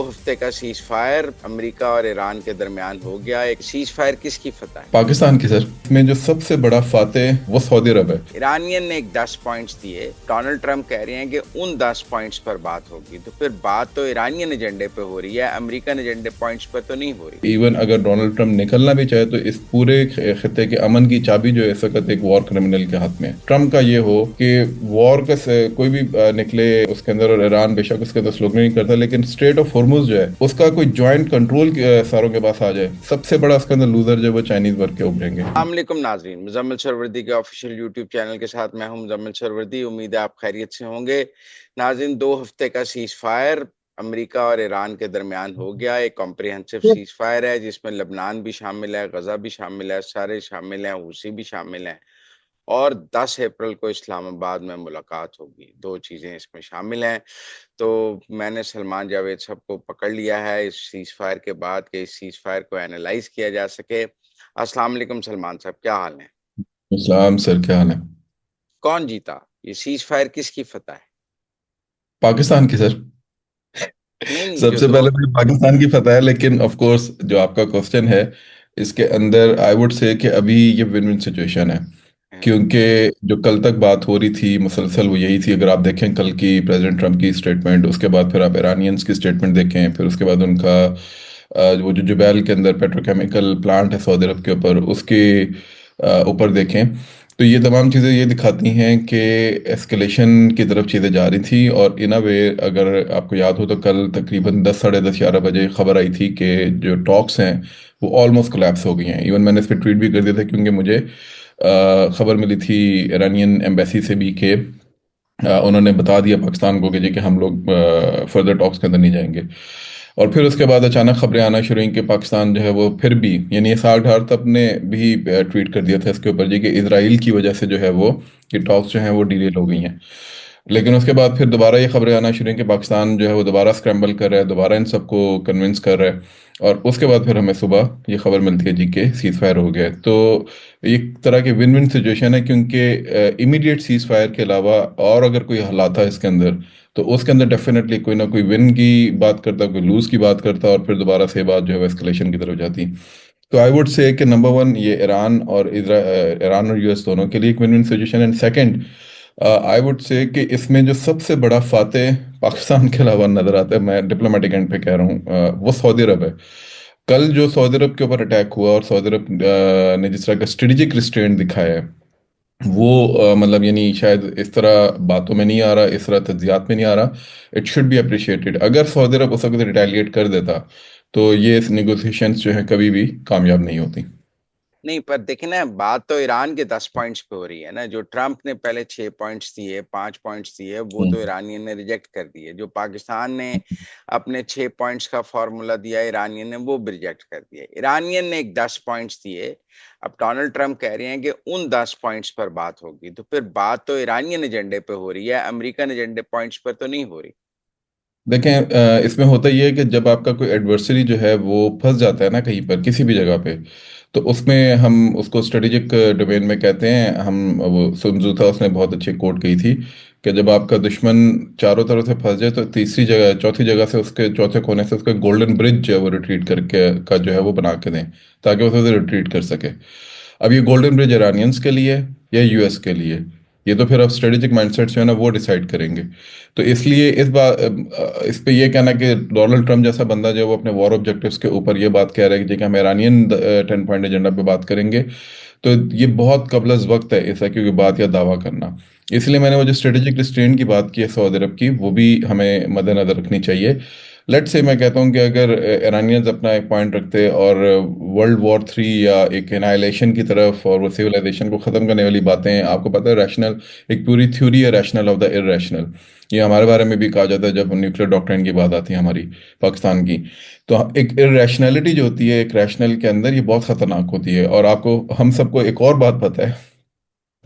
हफ्ते का cease fire America और ईरान के दरमियान हो गया। एक सीज फायर किसकी फतह है? पाकिस्तान की। सर, इसमें जो सबसे बड़ा फातेह वो सऊदी अरब है। ईरानियन ने एक 10 पॉइंट्स दिए। डोनाल्ड ट्रंप कह रहे हैं कि उन 10 पॉइंट्स पर बात होगी, तो फिर बात तो ईरानियन एजेंडे पे हो रही है, अमेरिकन एजेंडे पॉइंट्स पर तो नहीं हो रही। इवन अगर डोनाल्ड ट्रंप निकलना भी चाहे तो इस पूरे खित्ते के अमन की चाबी जो है इस वक्त एक वॉर क्रिमिनल के हाथ में है। ट्रंप का ये हो कि वॉर का कोई भी निकले उसके अंदर, और ईरान बेशक उसके अंदर स्लोगन नहीं करता, लेकिन स्ट्रेट ऑफ हॉर्मुज जो है उसका कोई ज्वाइंट कंट्रोल सारों के पास आ जाए, सबसे बड़ा उसके अंदर लूजर जो है वो चाइनीज वर्ग के उभरेंगे। अस्सलाम वालेकुम नाजरीन, मुजम्मिल सरवर्दी के ऑफिशियल यूट्यूब चैनल के साथ मैं हूं मुजम्मिल सरवर्दी। उम्मीद है आप खैरियत से होंगे। नाजरीन, 2 हफ्ते का सीज फायर अमेरिका और ईरान के दरमियान हो गया। एक कॉम्प्रिहेंसिव सीज फायर है जिसमें लबनान भी शामिल है, गजा भी शामिल है, सारे शामिल हैं, हुसी भी शामिल हैं। और 10 अप्रैल को इस्लामाबाद में मुलाकात होगी। 2 चीजें इसमें शामिल हैं। तो मैंने सलमान जावेद साहब को पकड़ लिया है इस सीज फायर के बाद कि इस सीज फायर को एनालाइज किया जा सके। अस्सलाम वालेकुम सलमान साहब, क्या हाल है? इस्लाम सर, क्या हाल है? कौन जीता? ये सीज फायर किसकी फतह है? पाकिस्तान की सर। नहीं नहीं, जो सबसे दो पहले तो पाकिस्तान की फतह है, लेकिन ऑफ कोर्स जो आपका क्वेश्चन है इसके अंदर आई वुड से कि अभी ये विन विन सिचुएशन है। क्योंकि जो कल तक बात हो रही थी मुसलसल वो यही थी। अगर आप देखें कल की प्रेसिडेंट ट्रम्प की स्टेटमेंट, उसके बाद फिर आप ईरानियंस की स्टेटमेंट देखें, फिर उसके बाद उनका वो जो जुबैल के अंदर पेट्रोकेमिकल प्लांट है सऊदी अरब के ऊपर, उसके ऊपर देखें, तो ये तमाम चीज़ें ये दिखाती हैं कि एस्केलेशन की तरफ चीज़ें जा रही थी। और इन अ वे, अगर आपको याद हो तो कल तकरीबन 10 साढ़े 10 11 बजे खबर आई थी कि जो टॉक्स हैं वो ऑलमोस्ट कोलैप्स हो गई हैं। इवन मैंने इस पर ट्वीट भी कर दिया था, क्योंकि मुझे खबर मिली थी ईरानियन एम्बेसी से भी कि उन्होंने बता दिया पाकिस्तान को कि जी कि हम लोग फर्दर टॉक्स के अंदर नहीं जाएंगे। और फिर उसके बाद अचानक खबरें आना शुरू हुई कि पाकिस्तान जो है वो फिर भी, यानी साग ठार ने भी ट्वीट कर दिया था इसके ऊपर जी कि इसराइल की वजह से जो है वो ये टॉक्स जो हैं वो डिले हो गई हैं। लेकिन उसके बाद फिर दोबारा ये खबरें आना शुरू हुई कि पाकिस्तान जो है वो दोबारा स्क्रैम्बल कर रहा है, दोबारा इन सबको कन्विंस कर रहा है। और उसके बाद फिर हमें सुबह ये खबर मिलती है जी के सीज फायर हो गया है। तो एक तरह की विन विन सिचुएशन है, क्योंकि इमीडिएट सीज फायर के अलावा और अगर कोई हालात था इसके अंदर, तो उसके अंदर डेफिनेटली कोई ना कोई विन की बात करता, कोई लूज की बात करता, और फिर दोबारा से बात जो है एस्केलेशन की तरफ जाती। तो आई वुड से कि नंबर वन, ये ईरान और यूएस दोनों के लिए एक win win situation. And second, I would say कि इसमें जो सबसे बड़ा फातेह पाकिस्तान के अलावा नजर आता है, मैं डिप्लोमेटिक एंड पे कह रहा हूँ, वो सऊदी अरब है। कल जो सऊदी अरब के ऊपर अटैक हुआ और सऊदी अरब ने जिस तरह का स्ट्रेटेजिक रिस्ट्रेंट दिखाया है, वो मतलब यानी शायद इस तरह बातों में नहीं आ रहा, इस तरह तज्जियात में नहीं आ रहा। It should be appreciated. अगर सऊदी अरब उस वक्त रिटेलिएट कर देता तो ये नेगोशिएशंस जो है कभी भी कामयाब नहीं होती। नहीं, पर देखिए ना, बात तो ईरान के 10 पॉइंट्स पे हो रही है ना। जो ट्रंप ने पहले 6 पॉइंट्स दिए, 5 पॉइंट्स दिए, वो तो हम्म। ईरानियन ने रिजेक्ट कर दिए। जो पाकिस्तान ने अपने 6 पॉइंट्स का फॉर्मूला दिया, ईरानियन ने वो भी रिजेक्ट कर दिया। ईरानियन ने एक 10 पॉइंट्स दिए। अब डोनाल्ड ट्रंप कह रहे हैं कि उन 10 पॉइंट्स पर बात होगी, तो फिर बात तो ईरानियन एजेंडे पे हो रही है, अमेरिकन एजेंडे पॉइंट्स पर तो नहीं हो रही। देखें, इसमें होता ये है कि जब आपका कोई एडवर्सरी जो है वो फंस जाता है ना कहीं पर, किसी भी जगह पे, तो उसमें हम उसको स्ट्रेटेजिक डोमेन में कहते हैं। हम वो sun Tzu था, उसने बहुत अच्छी कोट कही थी कि जब आपका दुश्मन चारों तरफ से फंस जाए तो तीसरी जगह, चौथी जगह से, उसके चौथे कोने से उसका गोल्डन ब्रिज जो है वो रिट्रीट करके का जो है वो बना के दें, ताकि वो उसे रिट्रीट कर सके। अब ये गोल्डन ब्रिज ईरानियंस के लिए या यूएस के लिए, ये तो फिर अब स्ट्रेटेजिक माइंडसेट जो है ना वो डिसाइड करेंगे। तो इसलिए इस बात, इस पे ये कहना कि डोनाल्ड ट्रंप जैसा बंदा जो है वो अपने वॉर ऑब्जेक्टिव्स के ऊपर ये बात कह रहा है कि हम ईरानियन 10 पॉइंट एजेंडा पे बात करेंगे, तो ये बहुत कबलज वक्त है ऐसा क्योंकि बात या दावा करना। इसलिए मैंने वो जो स्ट्रेटेजिक रिस्ट्रेंट की बात की है सऊदी अरब की, वो भी हमें मद्देनजर रखनी चाहिए। लेट्स से मैं कहता हूँ कि अगर ईरानियंस अपना एक पॉइंट रखते और वर्ल्ड वॉर 3 या एक एनाइलेशन की तरफ और वो सिविलाइजेशन को ख़त्म करने वाली बातें, आपको पता है रैशनल, एक पूरी थ्योरी है रैशनल ऑफ द इरैशनल। ये हमारे बारे में भी कहा जाता है जब न्यूक्लियर डॉक्ट्रिन की बात आती है हमारी पाकिस्तान की। तो एक इरैशनैलिटी जो होती है एक रैशनल के अंदर, ये बहुत ख़तरनाक होती है। और आपको, हम सबको एक और बात पता है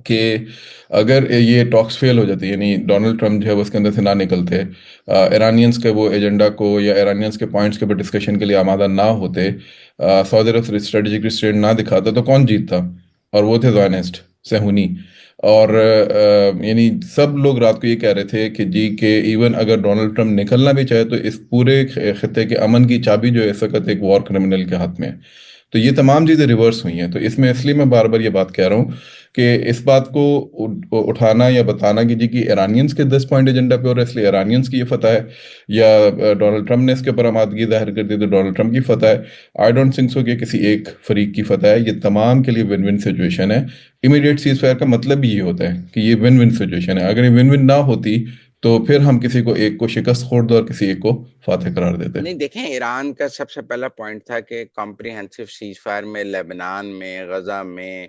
कि अगर ये टॉक्स फेल हो जाती, यानी डोनाल्ड ट्रम्प जो है वो उसके अंदर से ना निकलते, ईरानियंस के वो एजेंडा को या ईरानियंस के पॉइंट्स के ऊपर डिस्कशन के लिए आमादा ना होते, सऊदी अरब स्ट्रेटेजिक रिस्ट्रेंट ना दिखाता, तो कौन जीतता? और वो थे ज़ायनिस्ट, सेहूनी। और यानी सब लोग रात को ये कह रहे थे कि जी के इवन अगर डोनाल्ड ट्रंप निकलना भी चाहे तो इस पूरे खित्ते के अमन की चाबी जो है इस वक्त एक वॉर क्रिमिनल के हाथ में है। तो ये तमाम चीज़ें रिवर्स हुई हैं। तो इसमें इसलिए मैं बार बार ये बात कह रहा हूँ कि इस बात को उठाना या बताना कि जी की ईरानियंस के 10 पॉइंट एजेंडा पे, और इसलिए ईरानियंस की ये फतह है, या डोनाल्ड ट्रंप ने इसके ऊपर आमादगी जाहिर कर दी तो डोनाल्ड ट्रंप की फतह है। आई डोंट थिंक सो कि किसी एक फरीक की फतह है। ये तमाम के लिए विन विन सिचुएशन है। इमीडिएट सीज फायर का मतलब भी ये होता है कि ये विन विन सिचुएशन है। अगर ये विन विन ना होती तो फिर हम किसी को एक को शिकस्त खोड़ दो और किसी एक को फातह करार देते। नहीं, देखें, ईरान का सबसे पहला पॉइंट था कि कॉम्प्रिहेंसिव सीज फायर में लेबनान में, गजा में,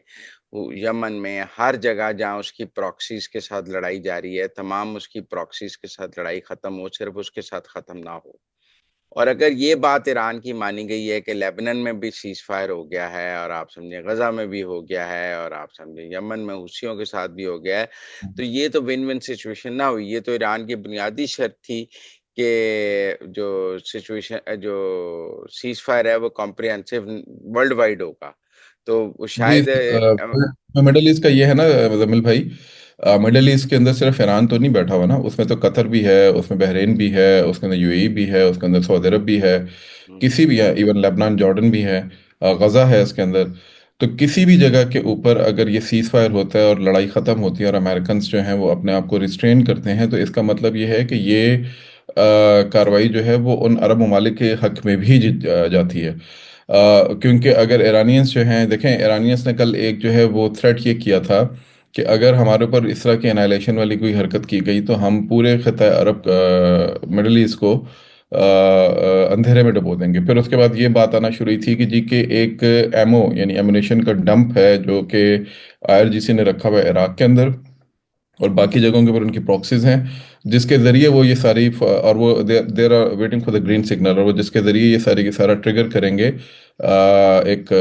यमन में, हर जगह जहां उसकी प्रॉक्सीज के साथ लड़ाई जारी है, तमाम उसकी प्रॉक्सीज के साथ लड़ाई खत्म हो, सिर्फ उसके साथ खत्म ना हो। और अगर ये बात ईरान की मानी गई है कि लेबनान में भी सीज फायर हो गया है, और आप समझे गजा में भी हो गया है, और आप समझे यमन में हुसियों के साथ भी हो गया है, तो ये तो विन विन सिचुएशन ना हुई। ये तो ईरान की बुनियादी शर्त थी कि जो सिचुएशन, जो सीज फायर है वो कॉम्प्रिहेंसिव वर्ल्ड वाइड होगा। तो वो जी, शायद मिडल ईस्ट का ये है ना जमील भाई, मिडल ईस्ट के अंदर सिर्फ ईरान तो नहीं बैठा हुआ ना, उसमें तो कतर भी है, उसमें बहरीन भी है, उसके अंदर यूएई भी है, उसके अंदर सऊदी अरब भी है, किसी भी है, इवन लेबनान जॉर्डन भी है, गजा है इसके अंदर। तो किसी भी जगह के ऊपर अगर ये सीज फायर होता है और लड़ाई ख़त्म होती है और अमेरिकन जो हैं वो अपने आप को रिस्ट्रेन करते हैं, तो इसका मतलब ये है कि ये कार्रवाई जो है वो उन अरब ममालिक के हक में भी जाती है। क्योंकि अगर ईरानियंस जो हैं, देखें ईरानियंस ने कल एक जो है वो थ्रेट ये किया था कि अगर हमारे ऊपर इस तरह की एनाइलेशन वाली कोई हरकत की गई तो हम पूरे खिता अरब मिडल ईस्ट को अंधेरे में डुबो देंगे। फिर उसके बाद ये बात आना शुरू हुई थी कि जी के एक एमओ यानी एमुनेशन का डंप है जो कि आईआरजीसी ने रखा हुआ है इराक के अंदर, और बाकी जगहों के ऊपर उनकी प्रॉक्सीज हैं, जिसके जरिए वो ये सारी और वो there are waiting for the green signal, और वो जिसके जरिए ये सारी की सारा ट्रिगर करेंगे एक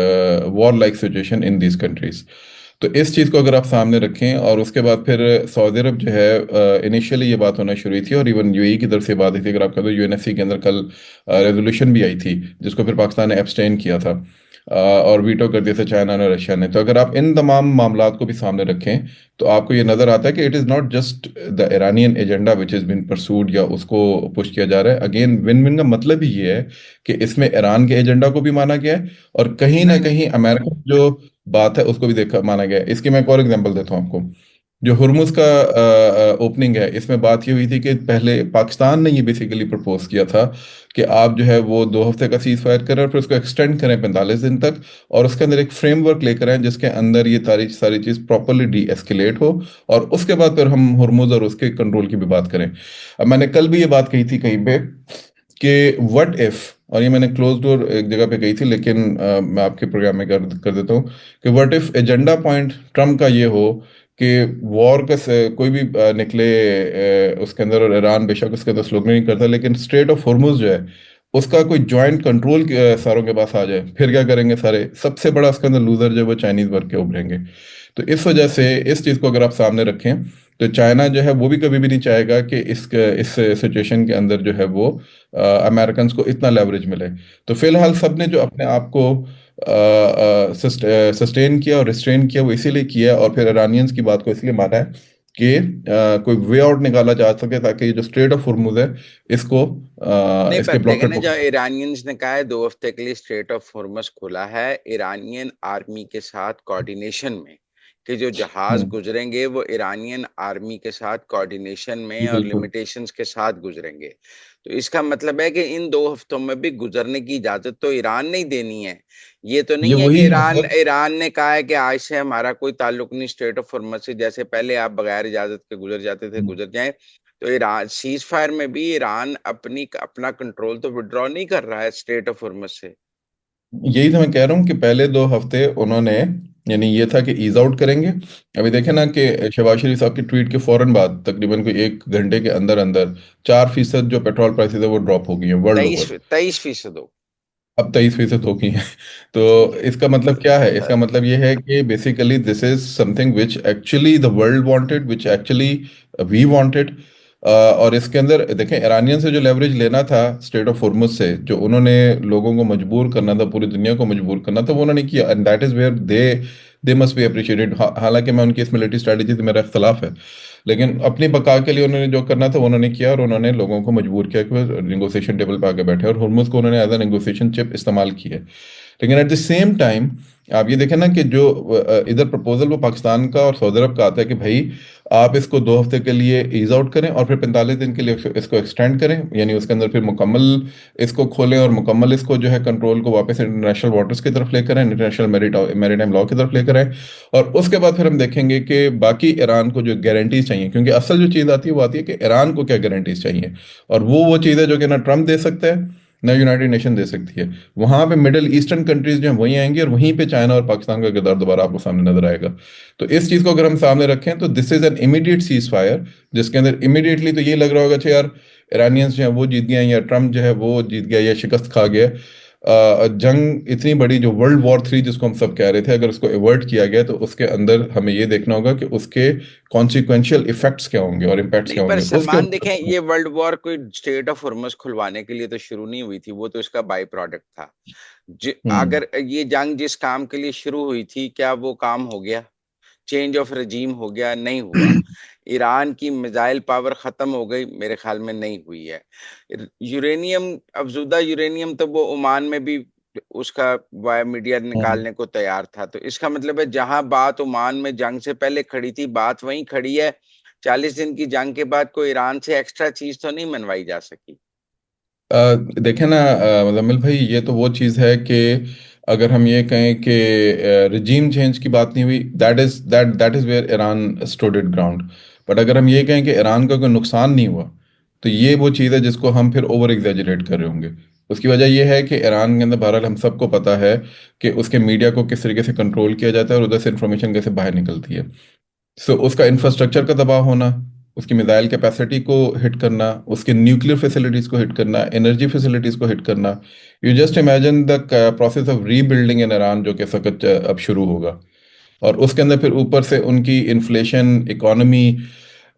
war like situation in these countries. तो इस चीज़ को अगर आप सामने रखें, और उसके बाद फिर सऊदी अरब जो है, इनिशियली ये बात होना शुरू हुई थी और इवन यूएई की तरफ से बात हुई थी। अगर आप कह दो यूएनएससी के अंदर कल रेजोल्यूशन भी आई थी जिसको फिर पाकिस्तान ने एब्सटेन किया था, और वीटो कर दिया था चाइना ने, रशिया ने। तो अगर आप इन तमाम मामलात को भी सामने रखें तो आपको ये नजर आता है कि it is not just the Iranian agenda which is been pursued या उसको पुश किया जा रहा है। अगेन विन विन का मतलब ही ये है कि इसमें ईरान के एजेंडा को भी माना गया है और कहीं ना नहीं, नहीं। कहीं अमेरिका जो बात है उसको भी देखा माना गया है। इसकी मैं एक और एग्जांपल देता हूँ आपको। जो हुर्मुज का ओपनिंग है, इसमें बात ये हुई थी कि पहले पाकिस्तान ने ये बेसिकली प्रपोज किया था कि आप जो है वो 2 हफ्ते का सीज फायर करें और फिर उसको एक्सटेंड करें 45 दिन तक, और उसके अंदर एक फ्रेमवर्क लेकर आए जिसके अंदर ये सारी सारी चीज़ प्रॉपरली डी एस्केलेट हो, और उसके बाद फिर हम हुर्मुज और उसके कंट्रोल की भी बात करें। अब मैंने कल भी ये बात कही थी कहीं पे कि व्हाट इफ, और ये मैंने क्लोज डोर एक जगह पे कही थी, लेकिन मैं आपके प्रोग्राम में कर देता हूँ कि what if agenda point Trump का ये हो कि वॉर का कोई भी निकले उसके अंदर, और ईरान बेशक उसके अंदर स्लोगन नहीं करता, लेकिन स्ट्रेट ऑफ हॉर्मुज जो है उसका कोई जॉइंट कंट्रोल सारों के पास आ जाए, फिर क्या करेंगे सारे? सबसे बड़ा उसके अंदर लूजर जो है वो चाइनीज वर्ग के उभरेंगे। तो इस वजह से इस चीज़ को अगर आप सामने रखें तो चाइना जो है वो भी कभी भी नहीं चाहेगा कि इस सिचुएशन के अंदर जो है वो अमेरिकन को इतना लेवरेज मिले। तो फिलहाल सब ने जो अपने आप को सस्टेन किया और रिस्ट्रेन किया वो इसीलिए किया, और फिर ईरानियंस की बात को इसलिए माना है कि कोई वे आउट निकाला जा सके ताकि ये जो स्ट्रेट ऑफ हुर्मुज है इसको नहीं, पर इसके देखे ब्लॉकेट ना, को। जो ईरानियंस ने कहा है 2 हफ्ते के लिए स्ट्रेट ऑफ हॉर्मस खुला है, ईरानियन आर्मी के साथ कोऑर्डिनेशन में, कि जो जहाज हम्म, गुजरेंगे वो ईरानियन आर्मी के साथ कोऑर्डिनेशन जी में और बिल्कुल। लिमिटेशंस के साथ गुजरेंगे। तो इसका मतलब है कि इन 2 हफ्तों में भी गुजरने की इजाजत तो ईरान नहीं देनी है। ये तो ये नहीं है कि वही है ईरान सर। ईरान ने कहा है कि आज से हमारा कोई ताल्लुक नहीं स्ट्रेट ऑफ हॉर्मस से, जैसे पहले आप बगैर इजाजत के गुजर जाते थे, गुजर जाएं। तो ईरान सीज फायर में भी ईरान अपना कंट्रोल तो विड्रॉ नहीं कर रहा है स्टेट ऑफ हॉर्मस से। यही तो मैं कह रहा हूँ कि पहले 2 हफ्ते उन्होंने, यानी ये था कि ईज आउट करेंगे। अभी देखे ना कि शहबाज शरीफ साहब की ट्वीट के फौरन बाद तकरीबन कोई 1 घंटे के अंदर अंदर 4% जो पेट्रोल प्राइसेस है वो ड्रॉप हो गई हैं वर्ल्ड तेईस ओवर। 23% हो। अब 23% हो गई हैं। तो इसका मतलब क्या है? इसका मतलब ये है कि basically this is something which actually the world wanted, which actually we wanted. और इसके अंदर देखें, ईरानियन से जो लेवरेज लेना था स्टेट ऑफ हॉर्मुज से, जो उन्होंने लोगों को मजबूर करना था, पूरी दुनिया को मजबूर करना था, वो उन्होंने किया, and that is where they they must be appreciated. हालांकि मैं उनकी इस मिलिट्री स्ट्रेटेजी से मेरा इख्तलाफ है, लेकिन अपनी बका के लिए उन्होंने जो करना था वो उन्होंने किया, और उन्होंने लोगों को मजबूर किया कि वो नेगोशिएशन टेबल पे आके बैठे, और हुर्मुज को उन्होंने एज अ नेगोशिएशन चिप इस्तेमाल किया। लेकिन एट द सेम टाइम आप ये देखें ना कि जो इधर प्रपोजल वो पाकिस्तान का और सऊदी अरब का आता है कि भाई आप इसको 2 हफ्ते के लिए ईज आउट करें और फिर 45 दिन के लिए इसको एक्सटेंड करें, यानी उसके अंदर फिर मुकम्मल इसको खोलें और मुकम्मल इसको जो है कंट्रोल को वापस इंटरनेशनल वाटर्स की तरफ लेकर आए, इंटरनेशनल मैरीटाइम लॉ की तरफ लेकर आए। और उसके बाद फिर हम देखेंगे कि बाकी ईरान को जो गारंटीज चाहिए, क्योंकि असल जो चीज़ आती है वो आती है कि ईरान को क्या गारंटीज चाहिए, और वो चीज़ है जो कि ना ट्रम्प दे सकता है ना यूनाइटेड नेशन दे सकती है। वहां पे मिडिल ईस्टर्न कंट्रीज जो हैं वहीं आएंगी, और वहीं पे चाइना और पाकिस्तान का किरदार दोबारा आपको सामने नजर आएगा। तो इस चीज को अगर हम सामने रखें तो this is an immediate cease fire, जिसके अंदर इमीडिएटली तो ये लग रहा होगा कि यार ईरानियंस जो है वो जीत गए हैं, या ट्रम्प जो है वो जीत गया या शिकस्त खा गया। जंग इतनी बड़ी जो वर्ल्ड वॉर 3 जिसको हम सब कह रहे थे, अगर उसको अवॉइड किया गया तो उसके अंदर हमें ये देखना होगा कि उसके कॉन्सिक्वेंशियल इफेक्ट्स क्या होंगे और इम्पैक्ट्स नहीं क्या पर होंगे उसके सलमान देखें, ऊपर। ये वर्ल्ड वॉर कोई स्टेट ऑफ हॉर्मस खुलवाने के लिए तो शुरू नहीं हुई थी, वो तो इसका बाई प्रोडक्ट था। हम्म। अगर ये जंग जिस काम के लिए शुरू हुई थी, क्या वो काम हो गया? चेंज ऑफ रजीम हो गया? नहीं हुआ। ईरान की मिसाइल पावर खत्म हो गई? मेरे ख्याल में नहीं हुई है। यूरेनियम, अफजूदा यूरेनियम तो वो ओमान में भी उसका वाया मीडिया हम्म। निकालने को तैयार था। तो इसका मतलब है जहां बात ओमान में जंग से पहले खड़ी थी, बात वहीं खड़ी है। 40 दिन की जंग के बाद कोई ईरान से एक्स्ट्रा चीज तो नहीं मनवाई जा सकी। देखें ना मुजम्मिल भाई, ये तो वो चीज़ है कि अगर हम ये कहें कि रिजीम चेंज की बात नहीं हुई, that is where Iran stood it ground. But अगर हम ये कहें कि ईरान का कोई नुकसान नहीं हुआ, तो ये वो चीज़ है जिसको हम फिर ओवर एग्जेजरेट कर रहे होंगे। उसकी वजह यह है कि ईरान के अंदर बहरहाल हम सबको पता है कि उसके मीडिया को किस तरीके से कंट्रोल किया जाता है और उधर से इंफॉर्मेशन कैसे बाहर निकलती है। सो उसका इंफ्रास्ट्रक्चर का दबाव होना, उसकी मिसाइल कैपेसिटी को हिट करना, उसके न्यूक्लियर फैसिलिटीज को हिट करना, एनर्जी फैसिलिटीज को हिट करना। You just imagine the process of rebuilding in Iran जो कि इस वक्त अब शुरू होगा। और उसके अंदर फिर ऊपर से उनकी इन्फ्लेशन, इकोनॉमी।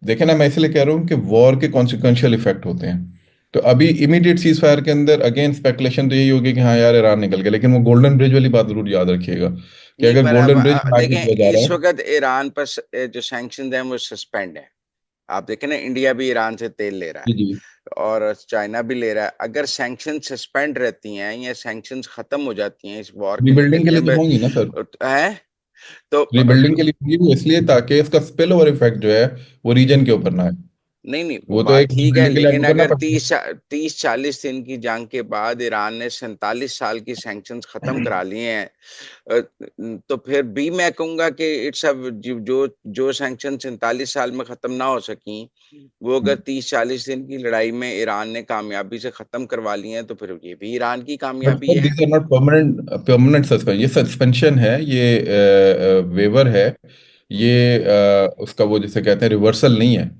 देखे ना, मैं इसलिए कह रहा हूँ कि वॉर के कॉन्सिक्वेंशियल इफेक्ट होते हैं। तो अभी इमीडिएट सीज फायर के अंदर अगेन स्पेकुलेशन तो यही होगी कि हाँ यार ईरान निकल गया, लेकिन वो गोल्डन ब्रिज वाली बात जरूर याद रखिएगा कि नहीं अगर पर अब गोल्डन ब्रिज बना के दिया देखें, जा रहा इस है। वक्त ईरान पर जो सैंक्शन है वो सस्पेंड है। आप देखें ना, इंडिया भी ईरान से तेल ले रहा जी है जी। और चाइना भी ले रहा है। अगर सैंक्शन सस्पेंड रहती हैं या सैंक्शन खत्म हो जाती हैं इस वॉर के रीबिल्डिंग के नतीजे लिए में, तो होंगी ना सर। है तो रीबिल्डिंग के लिए होंगी वो इसलिए ताकि इसका स्पिल ओवर इफेक्ट जो है वो रीजन के ऊपर ना आए। नहीं नहीं, वो वो तो बात एक ठीक है, रीबिल्डिंग के लिए लेकिन आपको करना अगर पड़ेगा। 30-40 दिन की जंग के बाद ईरान ने 47 साल की सैंक्शंस खत्म करा लिए हैं, तो फिर भी मैं कहूंगा कि इट्स जो जो जो सैंक्शन 47 साल में खत्म ना हो सकी, वो अगर 30-40 दिन की लड़ाई में ईरान ने कामयाबी से खत्म करवा लिए हैं, तो फिर ये भी ईरान की बट कामयाबी सर है। These are not permanent permanent suspension, ये सस्पेंशन है, ये वेवर है। ये उसका वो जिसे कहते हैं रिवर्सल नहीं है।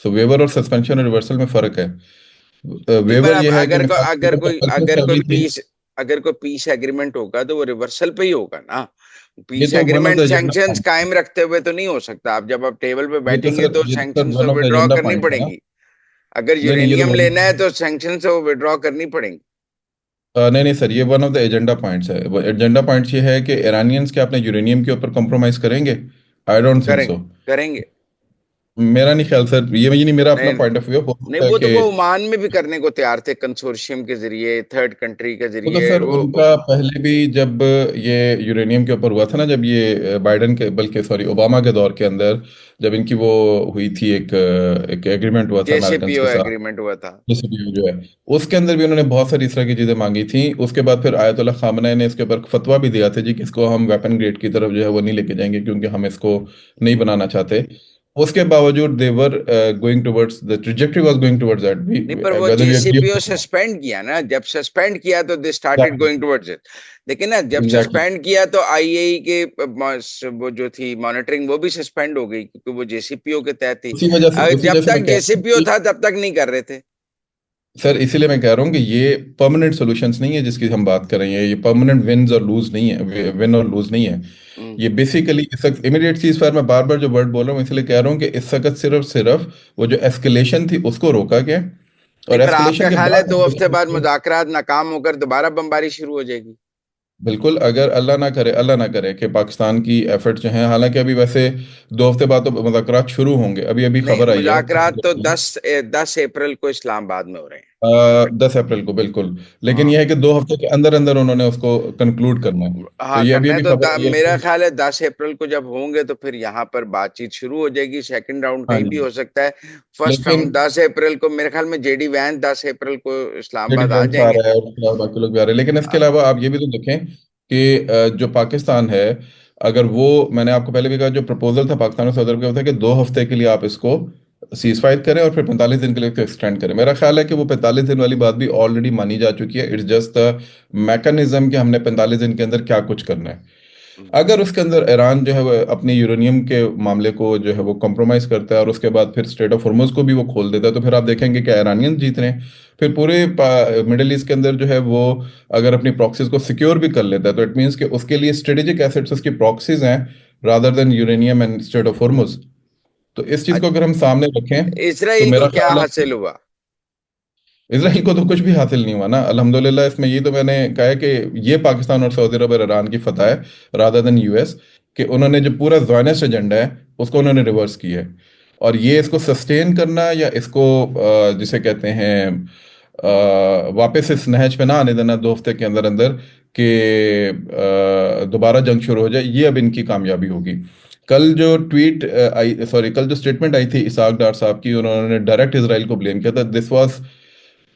सो वेवर और सस्पेंशन और रिवर्सल में फर्क है। नहीं पर वेवर अब ये है कि मिसाल के तौर पर सस्पेंशन चल रही थी। अगर कोई पीस एग्रीमेंट होगा तो वो रिवर्सल पे ही होगा ना। ये पीस तो one of the agreement agenda sanctions point है। कायम रखते हुए तो नहीं हो सकता। आप जब आप टेबल पे बैठेंगे तो ये तो सर सैंक्शंस तो one of the withdraw agenda करनी पॉइंट्स है ना। पड़ेंगी। अगर नहीं नहीं, ये तो यूरेनियम वन लेना है तो सैंक्शंस तो विड्रॉ करनी पड़ेंगी। नहीं नहीं सर, ये one of the agenda points है। एजेंडा पॉइंट्स ये है कि ईरानियंस क्या अपने यूरेनियम के ऊपर कॉम्प्रोमाइज करेंगे? आई डोंट थिंक करेंगे सो। करेंगे। मेरा नहीं ख्याल सर, ये नहीं, मेरा अपना नहीं पॉइंट ऑफ व्यू हो नहीं, सकता है वो तो कि वो ओमान में भी करने को तैयार थे, कंसोर्शियम के जरिए, थर्ड कंट्री के वो तो जरिए सर वो। उनका पहले भी जब ये यूरेनियम के ऊपर हुआ था ना, जब ये बाइडन के, बल्कि सॉरी ओबामा के दौर के अंदर, जब इनकी वो हुई थी एक एग्रीमेंट हुआ था अमेरिकन जेसीपीओ के साथ, एग्रीमेंट हुआ था। JCPOA जो है, उसके अंदर भी उन्होंने बहुत सारी इस तरह की चीजें मांगी थी। उसके बाद फिर आयतुल्लाह खामनई ने इसके ऊपर फतवा भी दिया था जी कि इसको हम वेपन ग्रेड की तरफ जो है वो नहीं लेके जाएंगे, क्योंकि हम इसको नहीं बनाना चाहते। उसके बावजूद they were going towards the trajectory was going towards that, नहीं पर वो वेदर वी एग्री जेसीपीओ और सस्पेंड किया ना, जब सस्पेंड किया तो they started not. Going towards it. देखिए ना, जब एग्जैक्टली। सस्पेंड किया तो आईएई के वो जो थी मॉनिटरिंग वो भी सस्पेंड हो गई, क्योंकि वो जेसीपीओ के तहत थी। उसी जब वजह से मैं तक कह रहा हूँ जेसीपीओ कि था तब तक नहीं कर रहे थे। सर इसीलिए मैं कह रहा हूँ कि ये परमानेंट सॉल्यूशंस नहीं है जिसकी हम बात कर रहे हैं, ये परमानेंट विन्स और लूज नहीं है, विन और लूज नहीं है। हम्म। ये बेसिकली इस वक्त इमीडिएट चीज फायर, मैं बार बार जो वर्ड बोल रहा हूँ इसलिए कह रहा हूँ कि इस वक्त सिर्फ सिर्फ वो जो एस्केलेशन थी उसको रोका गया, नहीं और पर आपका एस्केलेशन के ख्याल है बाद 2 हफ्ते बाद हम मुज़ाकरात नाकाम होकर दोबारा बमबारी शुरू हो जाएगी? बिल्कुल, अगर अल्लाह ना करे कि पाकिस्तान की एफर्ट जो हैं, हालांकि अभी वैसे 2 हफ्ते बाद तो मुज़ाकरात शुरू होंगे, अभी अभी नहीं, खबर आई है। मुज़ाकरात तो 10 अप्रैल को इस्लामाबाद में हो रहे हैं। 10 अप्रैल को, बिल्कुल। लेकिन हाँ। यह है कि 2 हफ्ते के अंदर अंदर उन्होंने उसको कंक्लूड करना है। तो हाँ, ये अभी करना है अभी तो खबर आई है मेरा कि ख्याल है 10 अप्रैल को जब होंगे तो फिर यहाँ पर बातचीत शुरू हो जाएगी। सेकंड राउंड हाँ कहीं भी जी। हो सकता है। फर्स्ट लेकिन राउंड 10 अप्रैल को, मेरे ख्याल में जेडी वैन 10 अप्रैल को जेडी इस्लामाबाद आ वेंस आ जाएंगे। रहा है और उसके अलावा बाकी लोग भी आ रहे हैं, लेकिन इसके अलावा आप ये भी तो देखें कि जो पाकिस्तान है, अगर वो, मैंने आपको पहले भी कहा, जो प्रपोजल था पाकिस्तान और सऊदी अरब का था कि 2 हफ्ते के लिए आप इसको सीज फायर करें और फिर 45 दिन के लिए इसको एक्सटेंड करें। मेरा ख्याल है कि वो 45 दिन वाली बात भी ऑलरेडी मानी जा चुकी है। इट्स जस्ट मैकेनिज्म कि हमने 45 दिन के अंदर क्या कुछ करना है। अगर उसके अंदर ईरान जो है वो अपनी यूरेनियम के मामले को जो है वो कॉम्प्रोमाइज करता है और उसके बाद फिर स्ट्रेट ऑफ हॉर्मुज को भी वो खोल देता है, तो फिर आप देखेंगे कि ईरानियन जीत रहे हैं। फिर पूरे मिडिल ईस्ट के अंदर जो है वो अगर अपनी प्रॉक्सीज को सिक्योर भी कर लेता है, तो इट मीन्स कि उसके लिए स्ट्रेटेजिक एसेट्स उसकी प्रॉक्सीज हैं, rather than uranium and straight of Hormuz. तो इस चीज को अच्छा, अगर हम सामने रखें, तो इसराइल को मेरा क्या ख्याल है हासिल हुआ? इसराइल को तो कुछ भी हासिल नहीं हुआ ना, अल्हम्दुलिल्लाह। इसमें ये तो मैंने कहा है कि ये पाकिस्तान और सऊदी अरब और ईरान की फतह है, रादर देन यूएस, कि उन्होंने जो पूरा ज़ायनिस्ट एजेंडा है उसको उन्होंने रिवर्स किया है। और ये इसको सस्टेन करना या इसको जिसे कहते हैं वापस इस नहज पे ना आने देना 2 हफ्ते के अंदर अंदर कि दोबारा जंग शुरू हो जाए, ये अब इनकी कामयाबी होगी। कल जो ट्वीट आई, सॉरी, कल जो स्टेटमेंट आई थी इसाक डार साहब की, उन्होंने डायरेक्ट इसराइल को ब्लेम किया था। This was,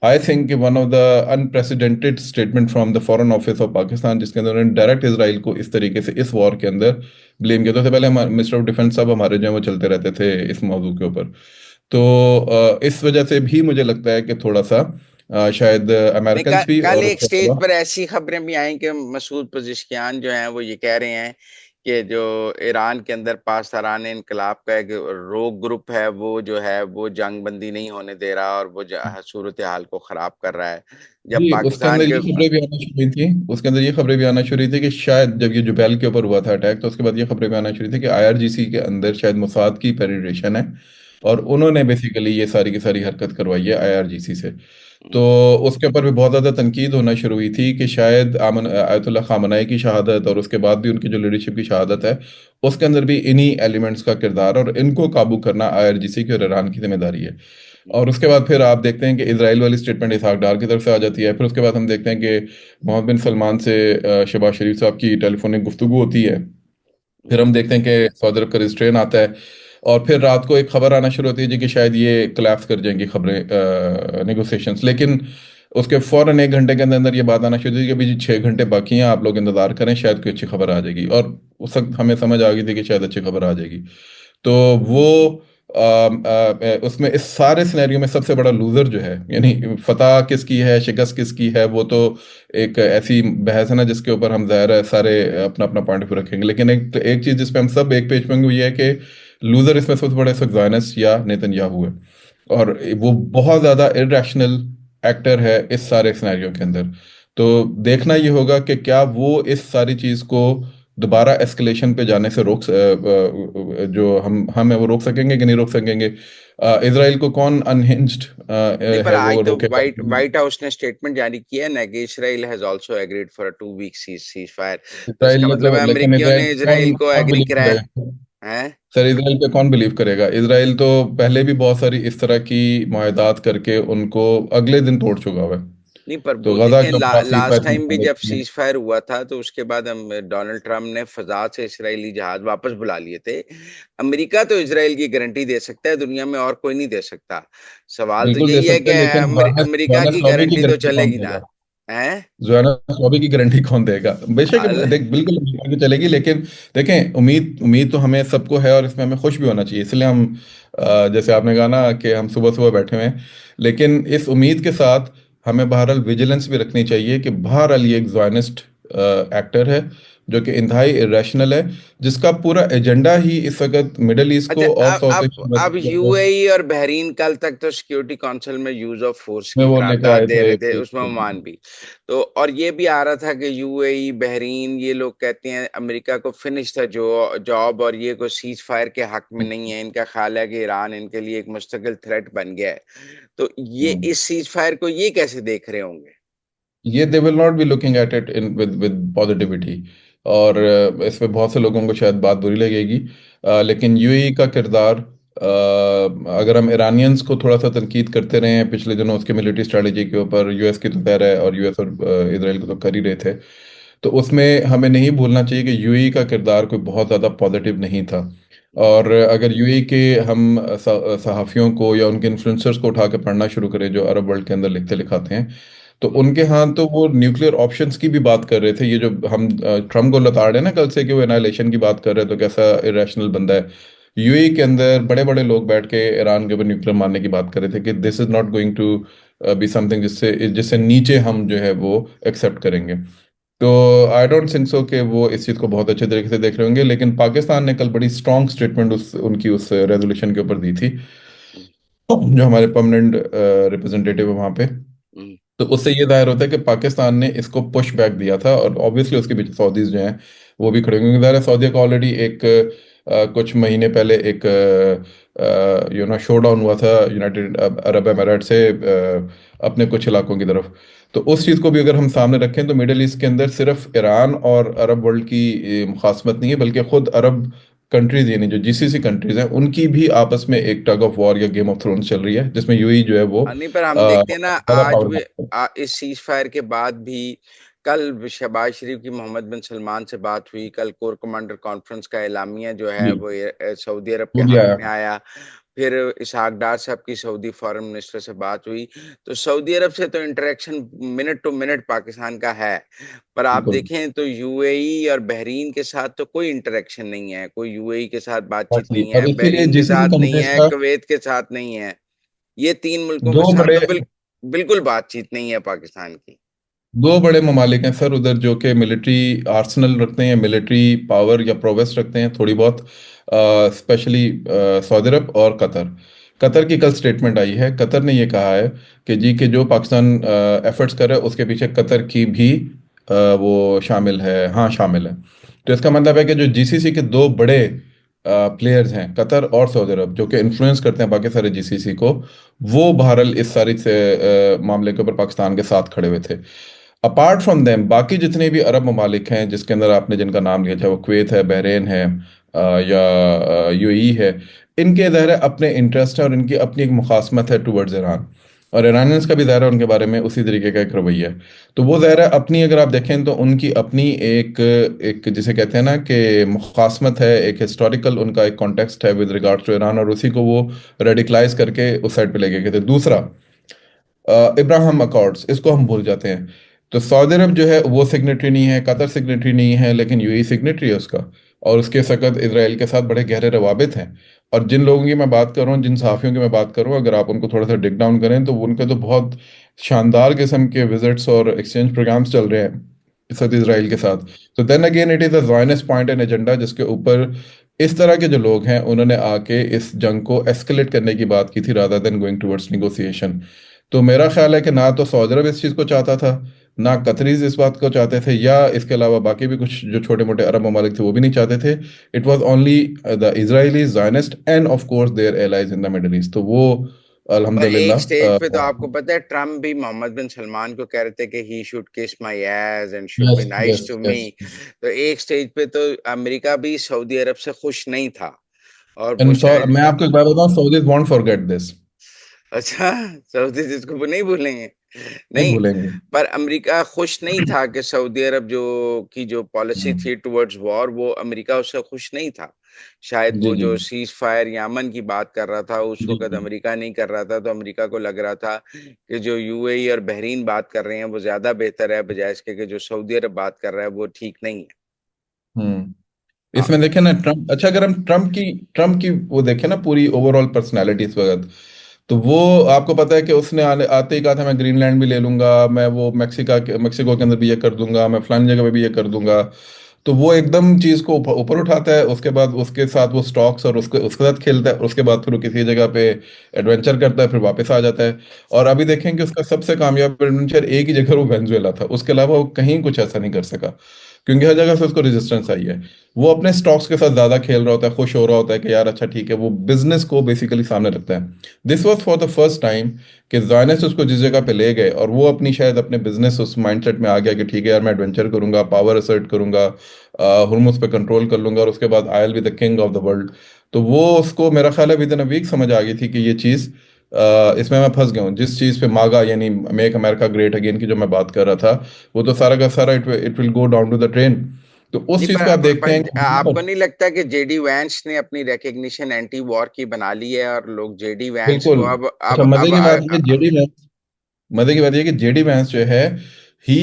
I think, one of the unprecedented statement from the foreign office of Pakistan, जिसके अंदर उन्होंने डायरेक्ट इसराइल को इस तरीके से इस वॉर के अंदर ब्लेम किया था। उससे पहले हम मिनिस्टर ऑफ डिफेंस साहब हमारे जो है वो चलते रहते थे इस मौजू के ऊपर। तो इस वजह से भी मुझे लगता है कि थोड़ा सा शायद नहीं, अमेरिकन भी कल और एक उसके स्टेज अलावा। पर ऐसी खबरें भी आई कि मसूद पजिश्कियान जो हैं वो ये कह रहे हैं कि जो ईरान के अंदर पासदारान इनकलाब का एक रोग ग्रुप है, वो जो है वो जंग बंदी नहीं होने दे रहा और वो सूरत हाल को खराब कर रहा है। जब जी, उसके पाकिस्तान अंदर के ये खबरें भी आना शुरू हुई थी, उसके अंदर ये खबरें भी आना शुरू हुई थी कि शायद जब ये जुबैल के ऊपर हुआ था अटैक, तो उसके बाद ये खबरें भी आना शुरू हुई थी कि आईआरजीसी के अंदर शायद मोसाद की पेनिट्रेशन है और उन्होंने बेसिकली ये सारी की सारी हरकत करवाई है आईआरजीसी से। तो उसके ऊपर भी बहुत ज़्यादा तनकीद होना शुरू हुई थी कि शायद आयतुल्लाह खामनाई की शहादत और उसके बाद भी उनकी जो लीडरशिप की शहादत है, उसके अंदर भी इन्हीं एलिमेंट्स का किरदार और इनको काबू करना आईआरजीसी की और ईरान की जिम्मेदारी है। और उसके बाद फिर आप देखते हैं कि इसराइल वाली स्टेटमेंट इसहाक डार की तरफ से आ जाती है। फिर उसके बाद हम देखते हैं कि मोहम्मद बिन सलमान से शहबाज शरीफ साहब की टेलीफोनिक गुफ्तगू होती है। फिर हम देखते हैं कि सऊदी अरब का रिस्ट्रेन आता है। और फिर रात को एक खबर आना शुरू होती है जी कि शायद ये कोलैप्स कर जाएंगी खबरें, नेगोशिएशंस। लेकिन उसके फौरन 1 घंटे के अंदर अंदर ये बात आना शुरू हुई कि अभी जी 6 घंटे बाकी हैं, आप लोग इंतजार करें, शायद कोई अच्छी खबर आ जाएगी। और उस वक्त हमें समझ आ गई थी कि शायद अच्छी खबर आ जाएगी। तो वो उसमें इस सारे सिनेरियो में सबसे बड़ा लूजर जो है, यानी फतह किसकी है शिकस्त किसकी है, वो तो एक ऐसी बहस है ना जिसके ऊपर हम ज़ाहिर है सारे अपना अपना पॉइंट ऑफ व्यू रखेंगे। लेकिन एक चीज़ जिस पे हम सब एक पेज पे होंगे वो ये है कि लूजर इसमें सबसे बड़ा इस वक्त ज़ायनिस्ट या नेतन्याहू है। और वो बहुत ज़्यादा इरेशनल एक्टर है इस सारे सिनेरियो के अंदर। तो देखना ये होगा कि क्या वो इस सारी चीज़ को दोबारा एस्केलेशन पे जाने से जो हम है वो रोक सकेंगे कि नहीं रोक सकेंगे। इसराइल को कौन अनहिंज्ड नहीं, पर है आज वो तो रोकेगा। व्हाइट व्हाइट हाउस ने स्टेटमेंट जारी किया है ना कि Israel has also agreed for a 2 week ceasefire. तो इसराइल इसका ने मतलब तो, है लेकिन अमेरिकियों इसराइल ने पे कौन इसराइल को कौन एग्री बिलीव कराया करेगा? है। सर, इसराइल पे कौन बिलीव करेगा? इसराइल तो पहले भी बहुत सारी इस तरह की मुआहदात करके उनको अगले दिन तोड़ चुका हुआ है। नहीं, पर तो वो गजा देखें, के ऊपर आप सीज लास्ट फायर टाइम भी जब की। सीज फायर हुआ था तो उसके बाद हम डोनाल्ड ट्रम्प ने फजा से इसराइली जहाज वापस बुला लिए थे। अमेरिका तो इसराइल की गारंटी दे सकता है, दुनिया में और कोई नहीं दे सकता। सवाल तो बिल्कुल दे यही है सकते कि हैं, लेकिन अमेरिका की लॉबी की गारंटी तो गारंटी कौन चलेगी ना। देगा? है। लॉबी की गारंटी कौन देगा? बेशक, देख, बिल्कुल अमेरिका की चलेगी, लेकिन देखें, उम्मीद उम्मीद तो हमें सबको है और इसमें हमें खुश भी होना चाहिए। इसलिए हम जैसे आपने कहा ना कि हम सुबह सुबह बैठे हुए हैं, लेकिन इस उम्मीद के साथ हमें बहरहाल विजिलेंस भी रखनी चाहिए कि बहरहाल ये एक ज़ायनिस्ट एक्टर है जो कि इंतहाई इरेशनल है, जिसका पूरा एजेंडा ही इस वक्त मिडल ईस्ट अच्छा, को और अब साउथ अब अब एशिया को यूएई और बहरीन कल तक तो सिक्योरिटी काउंसिल में यूज ऑफ फोर्स में की वो लेकर करारदाद आए दे रहे थे, उसमें थे। ओमान भी। तो और ये भी आ रहा था कि यूएई बहरीन ये लोग कहते हैं अमेरिका को फिनिश था जो जॉब, और ये कोई सीज फायर के हक में नहीं है। इनका ख्याल है कि ईरान इनके लिए एक मुस्तकिल थ्रेट बन गया है। तो ये हम्म। इस सीज फायर को ये कैसे देख रहे होंगे? ये they will not be looking at it in with positivity. और इस पे बहुत से लोगों को शायद बात बुरी लगेगी, लेकिन यूएई का किरदार, अगर हम ईरानियंस को थोड़ा सा तनकीद करते रहे हैं पिछले दिनों उसके मिलिट्री स्ट्रेटजी के ऊपर, यूएस की तो खैर है, और यूएस और इसराइल को तो कर ही रहे थे, तो उसमें हमें नहीं भूलना चाहिए कि यूएई का किरदार कोई बहुत ज़्यादा पॉजिटिव नहीं था। और अगर यूएई के हम सहाफ़ियों को या उनके इन्फ्लुएंसर्स को उठा के पढ़ना शुरू करें जो अरब वर्ल्ड के अंदर लिखते लिखाते हैं, तो उनके यहाँ तो वो न्यूक्लियर ऑप्शंस की भी बात कर रहे थे। ये जो हम ट्रम्प को लताड़ रहे हैं ना कल से कि वो एनाइलेशन की बात कर रहे हैं, तो कैसा इरेशनल बंदा है। यूएई के अंदर बड़े बड़े लोग बैठ के ईरान के ऊपर न्यूक्लियर मारने की बात कर रहे थे कि this is not going to be something जिससे जिससे नीचे हम जो है वो एक्सेप्ट करेंगे। तो आई डोंट थिंक सो कि वो इस चीज़ को बहुत अच्छे तरीके से देख रहे होंगे, लेकिन पाकिस्तान ने कल बड़ी स्ट्रॉन्ग स्टेटमेंट उस उनकी उस रेजोल्यूशन के ऊपर दी थी, जो हमारे परमानेंट रिप्रेजेंटेटिव है वहाँ पे। तो उससे ये जाहिर होता है कि पाकिस्तान ने इसको पुश बैक दिया था, और ऑब्वियसली उसके पीछे सऊदीज जो हैं वो भी खड़े होंगे, क्योंकि ज़ाहिर है सऊदी का ऑलरेडी एक कुछ महीने पहले एक शो डाउन हुआ था यूनाइटेड अरब अमीरात से अपने कुछ इलाकों की तरफ। तो उस चीज़ को भी अगर हम सामने रखें तो मिडिल ईस्ट के अंदर सिर्फ ईरान और अरब वर्ल्ड की मुखासमत नहीं है, बल्कि खुद अरब कंट्रीज यानी जो जीसीसी कंट्रीज हैं उनकी भी आपस में एक टग ऑफ वॉर या गेम ऑफ थ्रोन्स चल रही है, जिसमें यूएई जो है वो नहीं, पर हम देखते हैं ना ज्यादा आज भी पावरफुल। इस सीज फायर के बाद भी कल शहबाज शरीफ की मोहम्मद बिन सलमान से बात हुई, कल कोर कमांडर कॉन्फ्रेंस का एलामिया जो है जी, वो सऊदी अरब के वो भी हक आया। में आया। फिर इसहाक डार साहब की सऊदी फॉरेन मिनिस्टर से बात हुई। तो सऊदी अरब से तो interaction minute to minute Pakistan का है, पर आप बिल्कुल। देखें तो यूएई और बहरीन के साथ तो कोई इंटरेक्शन नहीं है, कोई यूएई के साथ बातचीत Exactly। नहीं और है, इसीलिए बहरीन के जीसीसी साथ नहीं कंट्रीज है, का कुवैत के साथ नहीं है। ये तीन मुल्कों के दो साथ बड़े तो बिल्कुल बातचीत नहीं है पाकिस्तान की। दो बड़े ममालिक हैं सर उधर, जो कि मिलिट्री आर्सनल रखते हैं, मिलिट्री पावर या प्रोवेस रखते हैं थोड़ी बहुत, स्पेशली सऊदी अरब और कतर। कतर की कल स्टेटमेंट आई है, कतर ने ये कहा है कि जी कि जो पाकिस्तान एफर्ट्स कर रहा है उसके पीछे कतर की भी वो शामिल है, हाँ शामिल है। तो इसका मतलब है कि जो जीसीसी के दो बड़े प्लेयर्स हैं कतर और सऊदी अरब, जो कि इन्फ्लुएंस करते हैं बाकी सारे जीसीसी को, वो बहरहाल इस सारी से मामले के ऊपर पाकिस्तान के साथ खड़े हुए थे। अपार्ट फ्रॉम देम बाकी जितने भी अरब ममालिक हैं जिसके अंदर आपने जिनका नाम लिया, चाहे वो कुवैत है, बहरीन है, या यूएई है, इनके ज़ाहिर है अपने इंटरेस्ट है और इनकी अपनी एक मुखासमत है टुवर्ड्स ईरान। और ईरानियंस का भी ज़ाहिर है उनके बारे में उसी तरीके का एक रवैया है। तो वो ज़ाहिर है अपनी, अगर आप देखें तो उनकी अपनी एक एक जिसे कहते हैं ना कि मुखासमत है, एक हिस्टोरिकल उनका एक कॉन्टेक्स्ट है विद रिगार्ड्स टू ईरान, और उसी को वो रेडिकलाइज करके उस साइड पे लेके गए थे। दूसरा, इब्राहिम अकॉर्ड्स, इसको हम भूल जाते हैं। तो सऊदी अरब जो है वो सिग्नेटरी नहीं है, कतर सिग्नेटरी नहीं है, लेकिन यूएई सिग्नेटरी है उसका। और उसके सख्त इसराइल के साथ बड़े गहरे रवाबित हैं। और जिन लोगों की मैं बात कर रहा हूँ, जिन सहाफ़ियों की मैं बात कर रहा हूँ, अगर आप उनको थोड़ा सा डिग डाउन करें तो उनके तो बहुत शानदार किस्म के विजिट्स और एक्सचेंज प्रोग्राम्स चल रहे हैं सऊदी इसराइल के साथ। तो then again it is a Zionist point and agenda, जिसके ऊपर इस तरह के जो लोग हैं उन्होंने आके इस जंग को एस्केलेट करने की बात की थी, rather than going towards negotiation. तो मेरा ख्याल है कि ना तो सऊदी अरब इस चीज़ को चाहता था, ना कतरीज इस बात को चाहते थे, या इसके अलावा बाकी भी कुछ जो छोटे मोटे अरब ममालिक थे वो भी नहीं चाहते थे। It was only the Israelis, Zionist and of course their allies in the Middle East. तो वो और एक अल्हम्दुलिल्लाह स्टेज पे तो आपको पता है ट्रम्प भी मोहम्मद बिन सलमान को कह रहे थे कि he should kiss my ass and should be yes nice yes to me. Yes. तो एक स्टेज पे तो अमेरिका भी सऊदी अरब से खुश नहीं था, और वो एंड शायद मैं आपको एक बात बताऊं, सऊदीज वॉन्ट फॉरगेट दिस। अच्छा, सऊदी जिसको वो नहीं भूलेंगे। नहीं नहीं, भूलेंगे। पर अमेरिका खुश नहीं था कि सऊदी अरब जो पॉलिसी हम्म, थी टुवर्ड्स वॉर, वो अमेरिका उससे खुश नहीं था। शायद जी वो जी जो सीज फायर यमन की बात कर रहा था उस जी वक्त जी। अमेरिका नहीं कर रहा था, तो अमेरिका को लग रहा था कि जो यूएई और बहरीन बात कर रहे हैं वो ज्यादा बेहतर है, बजाय इसके कि जो सऊदी अरब बात कर रहा है वो ठीक नहीं है। हाँ। इसमें देखें ना ट्रम्प, अच्छा अगर हम ट्रम्प की वो देखें ना पूरी ओवरऑल पर्सनैलिटी इस वक्त, तो वो आपको पता है कि उसने आते ही कहा था मैं ग्रीनलैंड भी ले लूंगा, मैं वो मेक्सिको के अंदर भी ये कर दूंगा, मैं फलानी जगह पे भी ये कर दूंगा। तो वो एकदम चीज को ऊपर ऊपर उठाता है, उसके बाद उसके साथ वो स्टॉक्स और उसके उसके साथ खेलता है, उसके बाद फिर वो किसी जगह पे एडवेंचर करता है, फिर वापस आ जाता है। और अभी देखें कि उसका सबसे कामयाब एडवेंचर एक ही जगह वो वेनेजुएला था, उसके अलावा वो कहीं कुछ ऐसा नहीं कर सका। क्योंकि हर जगह से उसको रेजिस्टेंस आई है। वो अपने स्टॉक्स के साथ ज्यादा खेल रहा होता है, खुश हो रहा होता है कि यार अच्छा ठीक है, वो बिजनेस को बेसिकली सामने रखता है। This was for the first time कि जायनेस उसको जिस जगह पे ले गए और वो अपनी शायद अपने बिजनेस उस माइंडसेट में आ गया कि ठीक है यार मैं एडवेंचर करूंगा, पावर असर्ट करूंगा, हुर्मुज पे कंट्रोल कर लूंगा और उसके बाद I will be the king of the world. तो वो उसको मेरा ख्याल है विद इन अ वीक समझ आ गई थी कि ये चीज़, इसमें मैं फंस गया हूँ। जिस चीज़ पे मागा यानी मेक अमेरिका ग्रेट अगेन की जो मैं बात कर रहा था, वो तो सारा का सारा it will go down to the train. तो उस नहीं, चीज़ पे आप देखते हैं कि वहाँ आपको पर नहीं लगता कि जेडी वैंस ने अपनी रिकग्निशन एंटी वॉर की बना ली है और लोग जेडी वैंस को बिल्कुल। अच्छा, मजे की बात है कि मजे की बात यह है कि जेडी वैंस जो है, he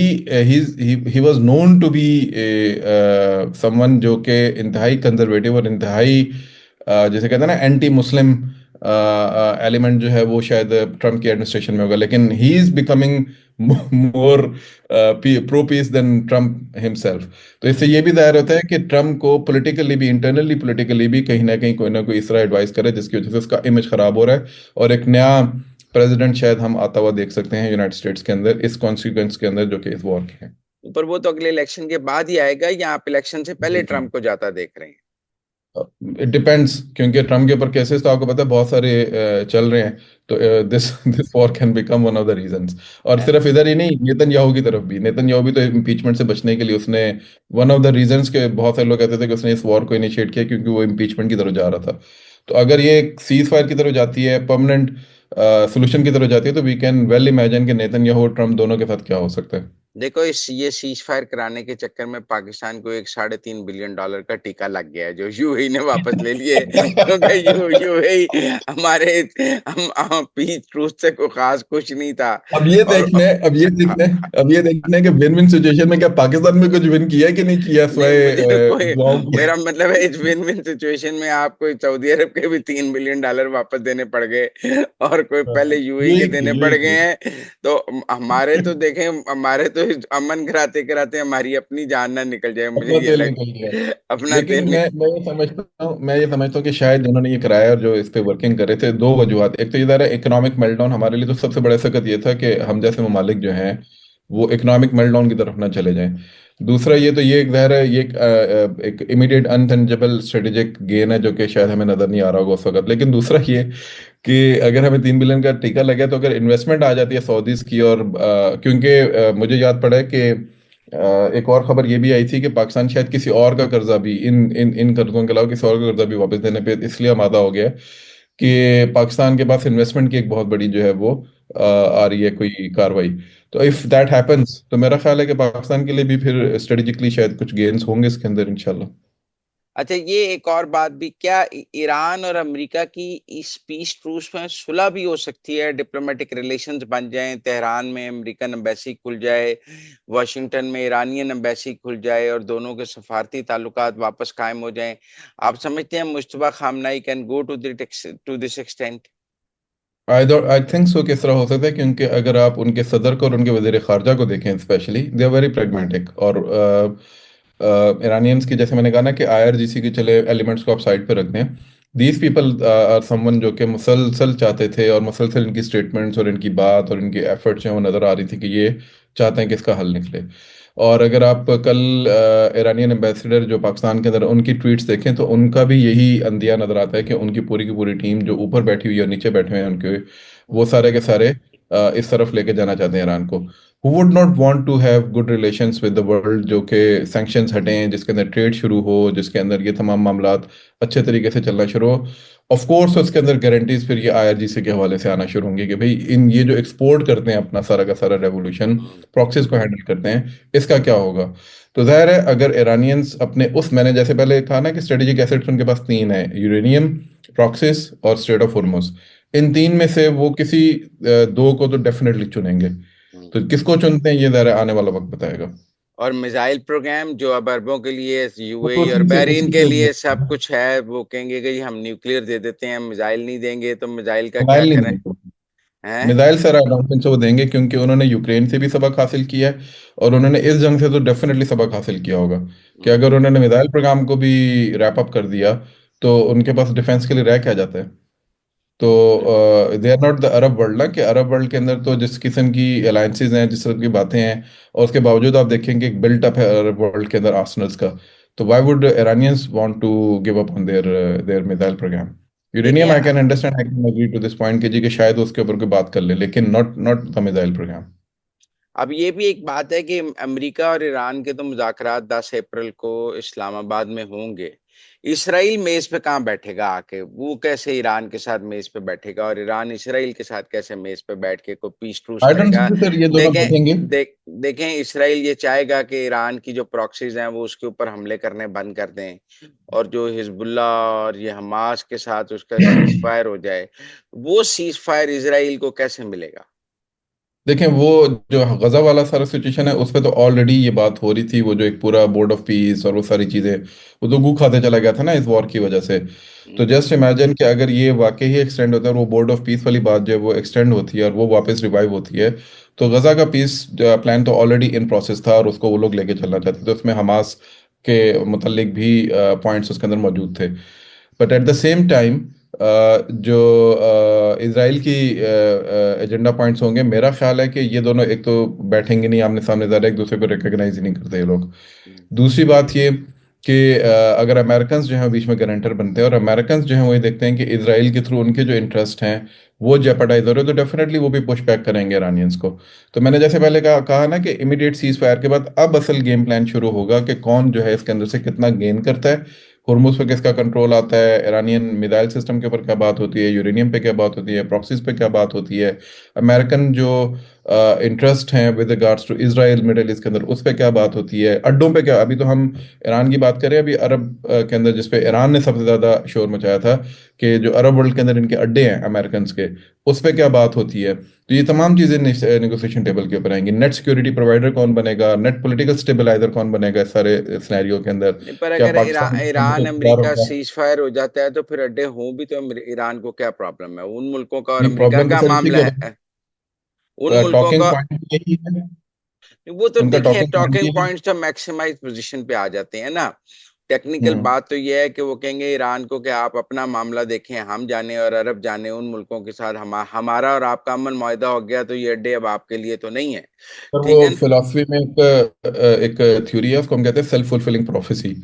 he was known to be someone जो कि इंतहाई कंजर्वेटिव और इंतहाई जैसे कहते हैं ना एंटी मुस्लिम एलिमेंट जो है वो शायद ट्रम्प की एडमिनिस्ट्रेशन में होगा, लेकिन he is becoming more pro peace than Trump himself. तो इससे ये भी जाहिर होता है कि ट्रम्प को पॉलिटिकली भी, इंटरनली पॉलिटिकली भी कहीं ना कोई इस तरह एडवाइस करे जिसकी वजह से उसका इमेज खराब हो रहा है, और एक नया प्रेसिडेंट शायद हम आता हुआ देख सकते हैं यूनाइटेड स्टेट्स के अंदर इस कॉन्सिक्वेंस के अंदर जो कि इस वॉर के हैं। पर वो तो अगले इलेक्शन के बाद ही आएगा, या आप इलेक्शन से पहले बिल्कुल। ट्रम्प को जाता देख रहे हैं? इट डिपेंड्स, क्योंकि ट्रम्प के ऊपर केसेस तो आपको पता है बहुत सारे चल रहे हैं। तो this this war can become one of the reasons. और हैं? सिर्फ इधर ही नहीं, नेतन्याहू की तरफ भी, नेतन्याहू भी तो इम्पीचमेंट से बचने के लिए उसने, वन ऑफ द रीजंस के बहुत सारे लोग कहते थे कि उसने इस वॉर को इनिशिएट किया क्योंकि वो इम्पीचमेंट की तरफ जा रहा था। तो अगर ये सीज फायर की तरफ जाती है, परमानेंट सोल्यूशन की तरफ जाती है, तो वी कैन वेल इमेजिन कि नेतन्याहू और ट्रम्प दोनों के साथ क्या हो सकता है। देखो, इस ये सीज फायर कराने के चक्कर में पाकिस्तान को एक $3.5 बिलियन का टीका लग गया है, जो यूएई ने वापस ले लिए, क्योंकि यूएई हमारे हम पीस ट्रूथ से कोई खास खुश नहीं था। अब ये और देखना है, अब ये देखना है कि विन विन सिचुएशन में क्या पाकिस्तान में कुछ विन किया है कि नहीं किया, नहीं, स्वयं मुझे कोई, दुआओं की। मेरा मतलब है इस विन विन सिचुएशन में आपको सऊदी अरब के भी $3 बिलियन वापस देने पड़ गए, और कोई पहले यूएई के देने पड़ यही गए थी। हैं। तो हमारे तो देखें, हमारे तो इस अमन कराते कराते हमारी अपनी जान ना निकल जाए, मुझे अपना ये तेल लग, निकल गया। अपना लेकिन तेल निकल। मैं ये समझता हूँ कि शायद जिन्होंने ये कराया और जो इस पे वर्किंग कर रहे थे, दो वजूहत। एक तो ये ज़रा इकोनॉमिक मेल्टडाउन, हमारे लिए तो सबसे बड़ा सकत ये था कि हम जैसे ममालिक जो हैं वो इकोनॉमिक मेल्टडाउन की तरफ ना चले जाएं। दूसरा ये तो ये एक ज़ाहिर है, ये एक इमीडिएट अनटेंजेबल स्ट्रेटेजिक गेन है जो कि शायद हमें नज़र नहीं आ रहा होगा उस वक्त। लेकिन दूसरा ये कि अगर हमें 3 बिलियन का टीका लगे तो अगर इन्वेस्टमेंट आ जाती है सऊदीज की, और क्योंकि मुझे याद पड़ा है कि एक और खबर ये भी आई थी कि पाकिस्तान शायद किसी और का कर्जा भी, इन इन इन कर्जों के अलावा किसी और का कर्जा भी वापस देने पे इसलिए आमादा हो गया है कि पाकिस्तान के पास इन्वेस्टमेंट की एक बहुत बड़ी जो है वो आ रही है कोई कार्रवाई। तो इफ दैट हैपेंस तो मेरा ख्याल है कि पाकिस्तान के लिए भी फिर स्ट्रेटेजिकली शायद कुछ गेन्स होंगे इसके अंदर इंशाल्लाह। अच्छा, ये एक और बात भी, क्या ईरान और अमेरिका की इस पीस ट्रूस में सुलह भी हो सकती है? डिप्लोमेटिक रिलेशंस बन जाएं, तेहरान में अमेरिकन एम्बेसी खुल जाए, वॉशिंगटन में ईरानियन एम्बेसी खुल जाए, और दोनों के सफारती ताल्लुकात वापस कायम हो जाएं। आप समझते हैं Mojtaba Khamenei can go to this extent? I think so किस तरह हो सकता है, क्योंकि अगर आप उनके सदर को और उनके वजीर खारजा को देखें specially, they are very pragmatic. और ईरानियंस की, जैसे मैंने कहा ना कि आईआरजीसी के चले एलिमेंट्स को आप साइड पर रखते हैं, दीज पीपल आर समवन जो कि मुसलसल चाहते थे, और मुसलसल इनकी स्टेटमेंट्स और इनकी बात और इनकी एफर्ट्स हैं वो नज़र आ रही थी कि ये चाहते हैं कि इसका हल निकले। और अगर आप कल ईरानियन एम्बेसडर जो पाकिस्तान के अंदर, उनकी ट्वीट्स देखें तो उनका भी यही अंदिया नज़र आता है कि उनकी पूरी की पूरी टीम जो ऊपर बैठी हुई है और नीचे बैठे हुए हैं उनके, वो सारे के सारे इस तरफ लेके जाना चाहते हैं ईरान को। Who would not want to have good relations with the world, जो कि सैंक्शंस हटें, जिसके अंदर ट्रेड शुरू हो, जिसके अंदर ये तमाम मामलात अच्छे तरीके से चलना शुरू हो। ऑफ कोर्स उसके अंदर गारंटीज फिर ये आईआरजीसी के हवाले से आना शुरू होंगी कि भाई इन ये जो एक्सपोर्ट करते हैं अपना सारा का सारा रेवोल्यूशन, प्रॉक्सीज को हैंडल करते हैं, इसका क्या होगा। तो जाहिर है अगर ईरानियंस अपने उस, मैंने जैसे पहले कहा ना कि स्ट्रेटेजिक एसेट्स उनके पास तीन है, यूरेनियम, प्रॉक्सिस और स्ट्रेट ऑफ हॉर्मुज, इन तीन में से वो किसी दो को तो डेफिनेटली चुनेंगे। तो किसको चुनते हैं ये ज़रा आने वाला वक्त बताएगा। और मिसाइल प्रोग्राम जो अब अरबों के लिए, वो यूएई तो और बहरीन उसी के से लिए सब कुछ है, वो कहेंगे कि हम न्यूक्लियर दे देते हैं, मिसाइल नहीं देंगे, तो मिसाइल का क्या मिसाइल नहीं करें? देंगे। हैं? Missile sir I don't think so वो देंगे, क्योंकि उन्होंने यूक्रेन से भी सबक हासिल किया है, और उन्होंने इस जंग से तो डेफिनेटली सबक हासिल किया होगा कि अगर उन्होंने मिसाइल प्रोग्राम को भी रैप अप कर दिया तो उनके पास डिफेंस के लिए रह क्या जाता है। तो they are not the Arab world ना, कि अरब वर्ल्ड के अंदर तो जिस किस्म की अलायंसेज हैं, जिस तरह की बातें हैं, और उसके बावजूद आप देखेंगे एक बिल्ट अप है अरब वर्ल्ड के अंदर आर्सनल्स का। तो why would Iranians want to give up on their their missile program? Uranium देखिए, I can understand, I can agree to this point, कि जी कि शायद उसके ऊपर कोई बात कर ले, लेकिन not not the missile program. अब ये भी एक बात है कि अमेरिका और ईरान के तो मुज़ाकरात 10 अप्रैल को इस्लामाबाद में होंगे। इसराइल मेज पे कहाँ बैठेगा आके? वो कैसे ईरान के साथ मेज पे बैठेगा, और ईरान इसराइल के साथ कैसे मेज पे बैठ के कोई पीस ट्रूस आई डोंट करेगा? थिंक सर ये दोनों देखें, बैठेंगे। देखें, इसराइल ये चाहेगा कि ईरान की जो प्रॉक्सीज हैं वो उसके ऊपर हमले करने बंद कर दें, और जो हिजबुल्ला और ये हमास के साथ उसका सीज फायर हो जाए। वो सीज फायर इसराइल को कैसे मिलेगा? देखें, वो जो गजा वाला सारा सिचुएशन है उस पे तो ऑलरेडी ये बात हो रही थी, वो जो एक पूरा बोर्ड ऑफ पीस और वो सारी चीजें, वो तो गू खाते चला गया था ना इस वॉर की वजह से। तो हम्म। जस्ट इमेजिन कि अगर ये वाकई ही एक्सटेंड होता है और वो बोर्ड ऑफ पीस वाली बात जो है वो एक्सटेंड होती है और वो वापस रिवाइव होती है, तो गजा का पीस प्लान तो ऑलरेडी इन प्रोसेस था और उसको वो लोग लेके चलना चाहते थे। उसमें हमास के मुतल्लिक भी पॉइंट्स उसके अंदर मौजूद थे। But at the same time जो इसराइल की एजेंडा पॉइंट्स होंगे, मेरा ख्याल है कि ये दोनों एक तो बैठेंगे नहीं आमने सामने, ज़्यादा एक दूसरे को रिकॉग्नाइज ही नहीं करते ये लोग। हम्म। दूसरी बात ये कि अगर अमेरिकन जो हैं बीच में गारंटर बनते हैं और अमेरिकन जो हैं वो ये देखते हैं कि इसराइल के थ्रू उनके जो इंटरेस्ट हैं वो जेपरडाइज हो रहे हैं, तो डेफिनेटली वो भी पुश बैक करेंगे ईरानियंस को। तो मैंने जैसे पहले कहा ना कि इमीडिएट सीज फायर के बाद अब असल गेम प्लान शुरू होगा कि कौन जो है इसके अंदर से कितना गेन करता है। हुर्मुज पे किसका कंट्रोल आता है, ईरानियन मिसाइल सिस्टम के ऊपर क्या बात होती है, यूरेनियम पे क्या बात होती है, प्रॉक्सीज पे क्या बात होती है, अमेरिकन जो इंटरेस्ट हैं with regards to Israel middle east के अंदर उस पे क्या बात होती है, अड्डों पे क्या। अभी तो हम ईरान की बात करें, अभी अरब के अंदर जिस पे ईरान ने सबसे ज़्यादा शोर मचाया था कि जो अरब वर्ल्ड के अंदर इनके अड्डे हैं अमेरिकन के, उस पे क्या बात होती है। तो ये तमाम चीज़ें नेगोशिएशन टेबल के ऊपर आएंगी। नेट सिक्योरिटी प्रोवाइडर कौन बनेगा, नेट पॉलिटिकल स्टेबलाइजर कौन बनेगा इस सारे सिनेरियो के अंदर। नहीं, पर क्या अगर पाकिस्तान इसके अंदर ईरान हिस्सेदार अमेरिका होगा? सीज फायर हो जाता है तो फिर अड्डे हों भी तो ईरान को क्या प्रॉब्लम है? उन मुल्कों का और नहीं, अमेरिका प्रॉब्लम तो का सर इसी मामला की है। उन मुल्कों टॉकिंग का। पॉइंट यही है। वो तो उनका देखें, टॉकिंग पॉइंट टॉकिंग ये है। पॉइंट्स तो मैक्सिमाइज पोजीशन पे आ जाते हैं ना। टेक्निकल हम्म। बात तो ये है कि वो कहेंगे ईरान को कि आप अपना मामला देखें, हम जाने और अरब जाने, उन मुल्कों के साथ हमारा और आपका अमन मुआहदा हो गया तो ये अड्डे अब आपके लिए तो नहीं है। पर वो ठीक है ना? फिलॉसफी में एक थ्योरी है, उसको हम कहते हैं self fulfilling prophecy.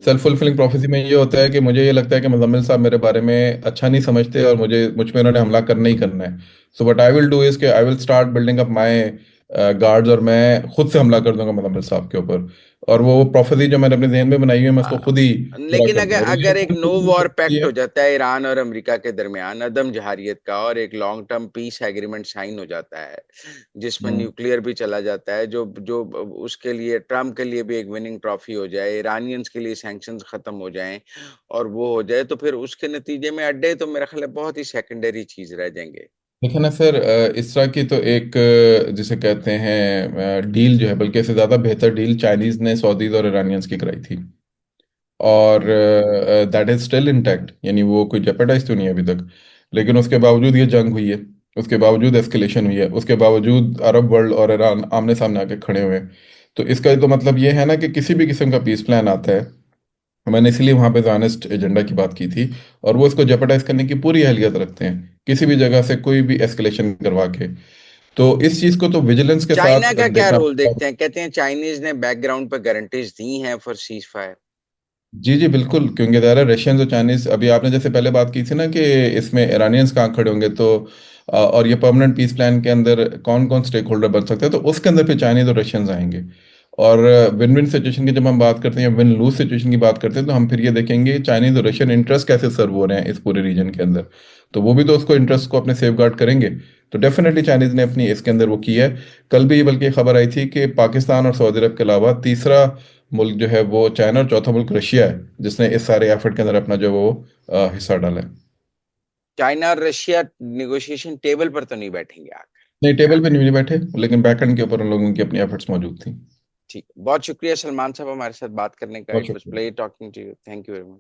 Self fulfilling prophecy में ये होता है कि मुझे ये लगता है कि मुजम्मिल साहब मेरे बारे में अच्छा नहीं समझते और मुझ पे उन्होंने हमला करना ही करना है। So what I will do is कि I will start building up my guards, और मैं खुद से हमला कर दूंगा मुजम्मिल साहब के ऊपर। और वो प्रोफेसी जो मैंने अपने जहन में बनाई हुई है मैं उसको खुद ही पूरा लेकिन कर अगर दूंगा। तो ये अगर एक नो वॉर पैक्ट है। हो जाता है ईरान और अमेरिका के दरमियान अदम जहारियत का, और एक long term peace agreement sign हो जाता है जिसमें हम्म। न्यूक्लियर भी चला जाता है, जो जो उसके लिए, ट्रम्प के लिए भी एक विनिंग ट्रॉफी हो जाए, ईरानियंस के लिए सैंक्शंस खत्म हो जाएं और वो हो जाए, तो फिर उसके नतीजे में अड्डे तो मेरा ख्याल है बहुत ही सेकेंडरी चीज रह जाएंगे। देखिए ना सर, इस तरह की तो एक जिसे कहते हैं डील जो है, बल्कि इससे ज़्यादा बेहतर डील चाइनीज़ ने सऊदीज और ईरानियंस की कराई थी। हम्म। और दैट इज स्टिल इंटैक्ट, यानी वो कोई जेपरडाइज तो नहीं है अभी तक। लेकिन उसके बावजूद ये जंग हुई है, उसके बावजूद एस्केलेशन हुई है, उसके बावजूद अरब वर्ल्ड और ईरान आमने सामने आके खड़े हुए हैं। तो इसका तो मतलब ये है ना कि किसी भी किस्म का पीस प्लान आता है, मैंने इसीलिए वहां पे ज़ायनिस्ट एजेंडा की बात की थी, और वो इसको जेपरडाइज करने की पूरी अहलियत रखते हैं किसी भी जगह से कोई भी एस्केलेशन करवा के। तो इस चीज़ को तो विजिलेंस के चाइना साथ का क्या देखना रोल पड़ेगा। देखते हैं? कहते हैं चाइनीज ने बैकग्राउंड पे गारंटीज दी हैं फॉर सीज फायर। जी जी बिल्कुल, क्योंकि ज़रा रशियन और चाइनीज़, अभी आपने जैसे पहले बात की थी ना कि इसमें ईरानियंस कहाँ खड़े होंगे, तो और ये परमानेंट पीस प्लान के अंदर कौन कौन स्टेक होल्डर बन सकते हैं, तो उसके अंदर फिर चाइनीज़ और रशियंस आएंगे। और विन विन सिचुएशन की जब हम बात करते हैं या विन लूज सिचुएशन की बात करते हैं, तो हम फिर ये देखेंगे चाइनीज़ और रशियन इंटरेस्ट कैसे सर्व हो रहे हैं इस पूरे रीजन के अंदर। तो वो भी तो उसको इंटरेस्ट को अपने सेफ गार्ड करेंगे। तो डेफिनेटली चाइनीज़ ने अपनी इसके अंदर वो की है। कल भी बल्कि खबर आई थी कि पाकिस्तान और सऊदी अरब के अलावा तीसरा मुल्क जो है वो चाइना, और चौथा मुल्क रशिया है जिसने इस सारे एफर्ट के अंदर अपना जो वो हिस्सा डाला है। चाइना और रशिया निगोशिएशन टेबल पर तो नहीं बैठेंगे नहीं, आकर? टेबल पे नहीं बैठे, लेकिन बैकएंड के ऊपर उन लोगों की अपनी एफर्ट्स मौजूद थी। ठीक, बहुत शुक्रिया सलमान साहब हमारे साथ बात करने का। बहुत इट वाज शुक्रिया। Play talking to you. Thank you very much.